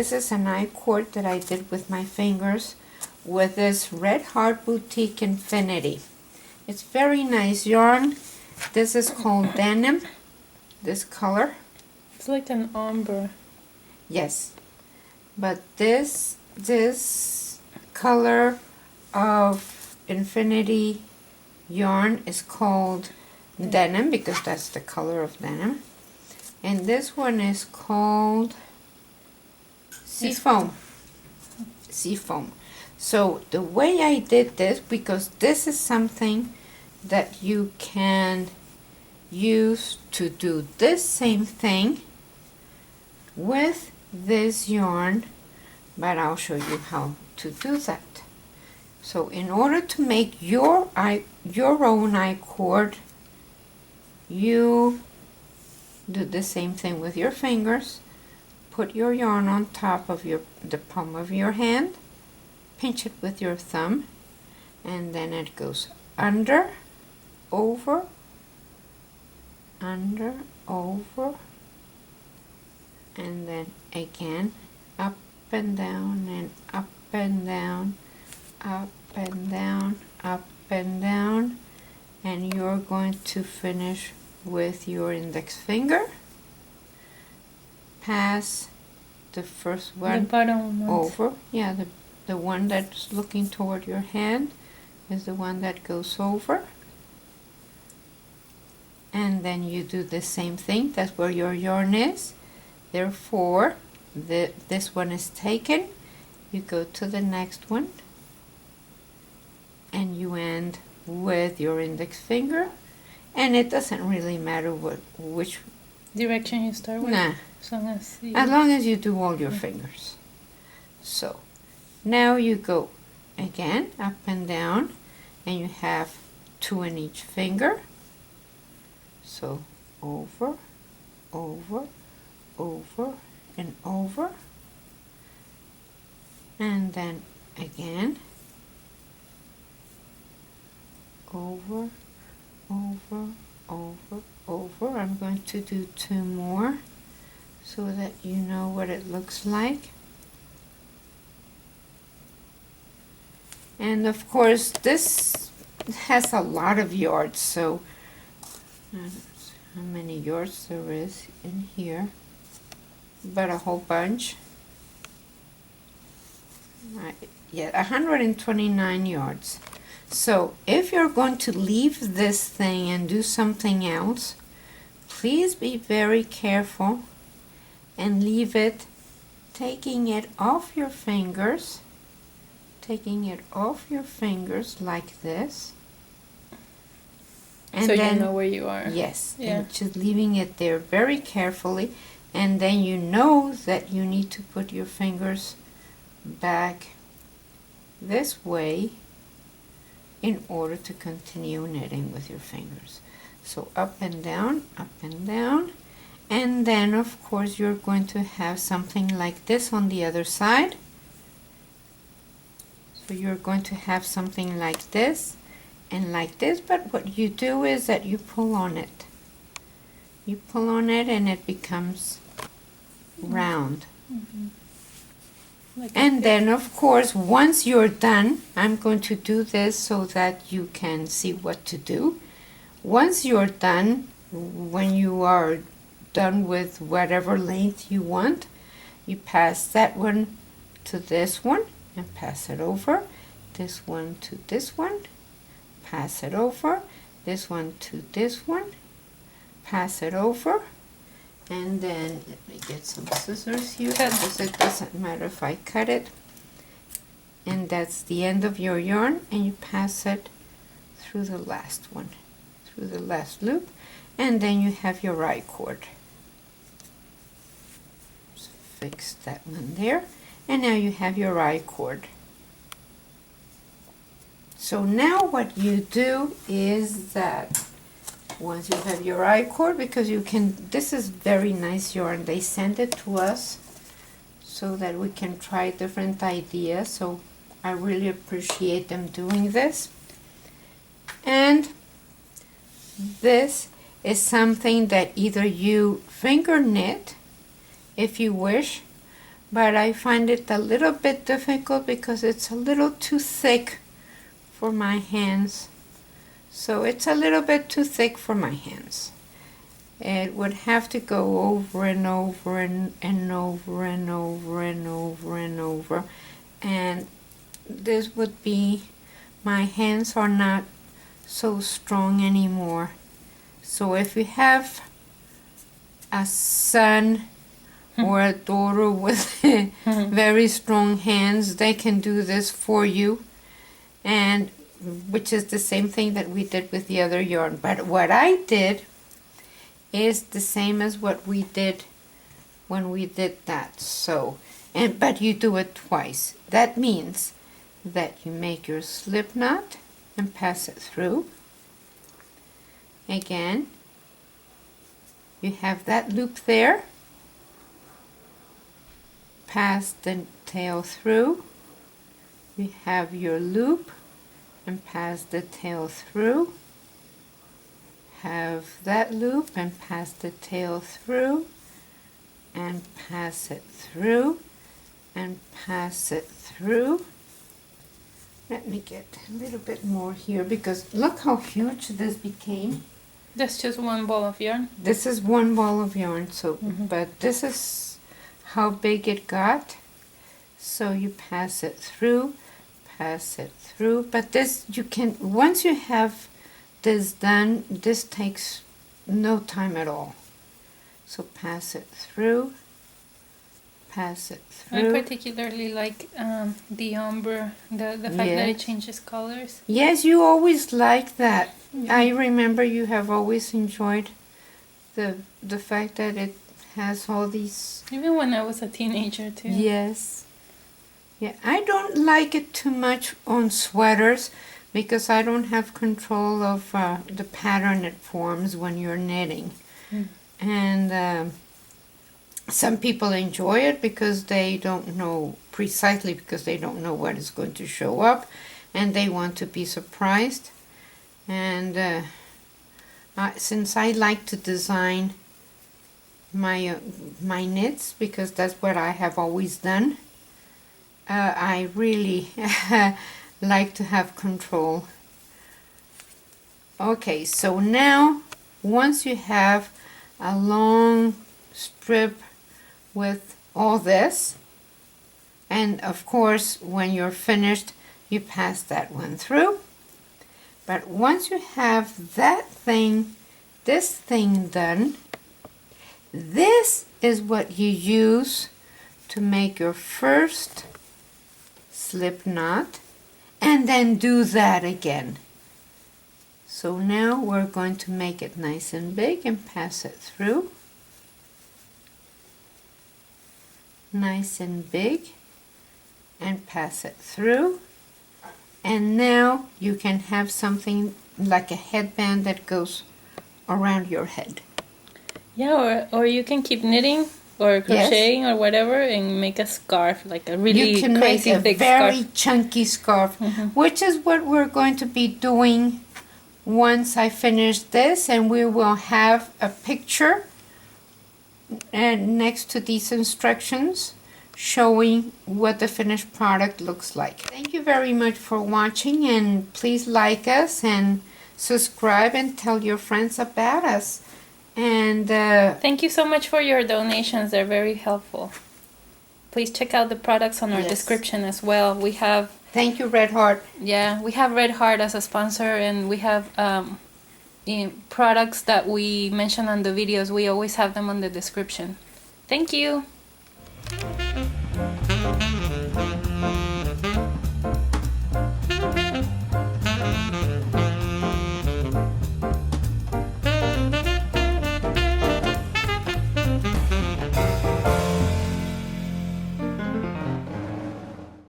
This is an I-cord that I did with my fingers with this Red Heart Boutique Infinity. It's very nice yarn. This is called denim, this color. It's like an ombre. Yes, but this color of Infinity yarn is called denim because that's the color of denim. And this one is called Seafoam. Seafoam. So the way I did this, because this is something that you can use to do this same thing with this yarn, but I'll show you how to do that. So in order to make your own I-cord, you do the same thing with your fingers. Put your yarn on top of the palm of your hand, pinch it with your thumb, and then it goes under, over, under, over, and then again up and down and up and down, up and down, up and down, and you're going to finish with your index finger. Pass the first one, The bottom one. over. Yeah, the one that's looking toward your hand is the one that goes over. And then you do the same thing. That's where your yarn is. Therefore, this one is taken. You go to the next one, and you end with your index finger. And it doesn't really matter which Direction you start with? Nah. As long as you do all your fingers. So now you go again up and down, and you have 2 in each finger. So over, over, over, and over, and then again over, over, over, over. I'm going to do 2 more so that you know what it looks like. And of course this has a lot of yards, so I don't know how many yards there is in here, but a whole bunch. Yeah, 129 yards. So if you're going to leave this thing and do something else, please be very careful and leave it, taking it off your fingers, like this. And so then, you know where you are. Yes, Yeah. and just leaving it there very carefully, and then you know that you need to put your fingers back this way in order to continue knitting with your fingers. So up and down, and then of course you're going to have something like this on the other side. So you're going to have something like this and like this, but what you do is that you pull on it. You pull on it and it becomes round. Mm-hmm. Like And then of course once you're done, I'm going to do this so that you can see what to do. Once you're done, when you are done with whatever length you want, you pass that one to this one and pass it over, this one to this one, pass it over, this one to this one, pass it over, and then let me get some scissors here because it doesn't matter if I cut it. And that's the end of your yarn, and you pass it through the last one, through the last loop, and then you have your I-cord. So fix that one there, and now you have your I-cord. So now what you do is that once you have your I-cord, because you can, this is very nice yarn, they send it to us so that we can try different ideas, so I really appreciate them doing this. And this is something that either you finger knit if you wish, but I find it a little bit difficult because it's a little too thick for my hands. So it's a little bit too thick for my hands. It would have to go over and over and over and over and over and over, and this would be, my hands are not so strong anymore. So if you have a son or a daughter with very strong hands, they can do this for you, and which is the same thing that we did with the other yarn. But what I did is the same as what we did when we did that. So, but you do it twice. That means that you make your slip knot and pass it through. Again, you have that loop there. Pass the tail through. You have your loop and pass the tail through. Have that loop and pass the tail through, and pass it through, and pass it through. Let me get a little bit more here, because look how huge this became. That's just one ball of yarn? This is one ball of yarn, so but this is how big it got. So you pass it through, but this you can, once you have this done, this takes no time at all. So pass it through, pass it through. I particularly like the ombre, the fact that it changes colors. Yes, you always like that. I remember you have always enjoyed the fact that it has all these. Even when I was a teenager too. Yes. Yeah, I don't like it too much on sweaters, because I don't have control of the pattern it forms when you're knitting. And some people enjoy it because they don't know precisely, because they don't know what is going to show up, and they want to be surprised. And since I like to design my knits, because that's what I have always done, I really like to have control. Okay, so now once you have a long strip with all this, and of course when you're finished you pass that one through, but once you have that thing, this thing done, this is what you use to make your first slip knot, and then do that again. So now we're going to make it nice and big and pass it through. Nice and big and pass it through. And now you can have something like a headband that goes around your head. Yeah, or you can keep knitting or crocheting or whatever and make a scarf, like a really crazy big scarf. Very chunky scarf, which is what we're going to be doing once I finish this, and we will have a picture next to these instructions showing what the finished product looks like. Thank you very much for watching, and please like us and subscribe and tell your friends about us. And thank you so much for your donations. They're very helpful. Please check out the products on our description as well. We have... Thank you, Red Heart. Yeah, we have Red Heart as a sponsor, and we have products that we mention on the videos. We always have them on the description. Thank you.